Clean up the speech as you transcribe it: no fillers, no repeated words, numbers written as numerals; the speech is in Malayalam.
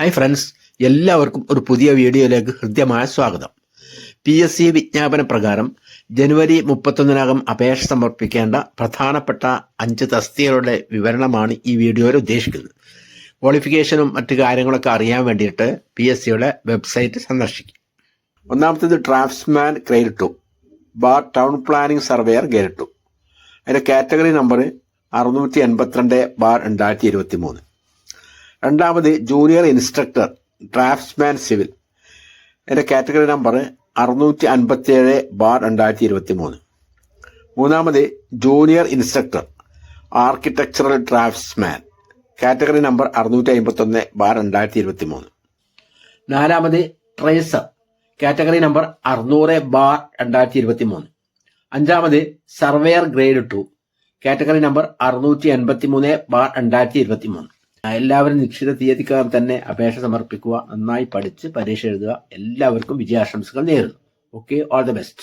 ഹായ് ഫ്രണ്ട്സ്, എല്ലാവർക്കും ഒരു പുതിയ വീഡിയോയിലേക്ക് ഹൃദ്യമായ സ്വാഗതം. PSC വിജ്ഞാപന പ്രകാരം ജനുവരി 31-നകം അപേക്ഷ സമർപ്പിക്കേണ്ട പ്രധാനപ്പെട്ട 5 തസ്തികകളുടെ വിവരണമാണ് ഈ വീഡിയോയിൽ ഉദ്ദേശിക്കുന്നത്. ക്വാളിഫിക്കേഷനും മറ്റു കാര്യങ്ങളൊക്കെ അറിയാൻ വേണ്ടിയിട്ട് PSCയുടെ വെബ്സൈറ്റ് സന്ദർശിക്കും. ഒന്നാമത്തേത് ഡ്രാഫ്റ്റ്സ്മാൻ ഗ്രേഡ് 2 ബാർ ടൗൺ പ്ലാനിംഗ് സർവേയർ ഗ്രേഡ് 2. അതിൻ്റെ കാറ്റഗറി നമ്പർ 682/2023. രണ്ടാമത് ജൂനിയർ ഇൻസ്ട്രക്ടർ ഡ്രാഫ്റ്റ്സ്മാൻ സിവിൽ, അതിൻ്റെ കാറ്റഗറി നമ്പർ 657/2023. മൂന്നാമത് junior instructor architectural draftsman, category number 651/2023. നാലാമത് ട്രേസർ, കാറ്റഗറി നമ്പർ 600/2023. അഞ്ചാമത് സർവേയർ ഗ്രേഡ് 2, കാറ്റഗറി നമ്പർ 683/2023. എല്ലാവരും നിശ്ചിത തീയതിക്കകം തന്നെ അപേക്ഷ സമർപ്പിക്കുക. നന്നായി പഠിച്ച് പരീക്ഷ എഴുതുക. എല്ലാവർക്കും വിജയാശംസകൾ നേരുന്നു. Okay, all the best.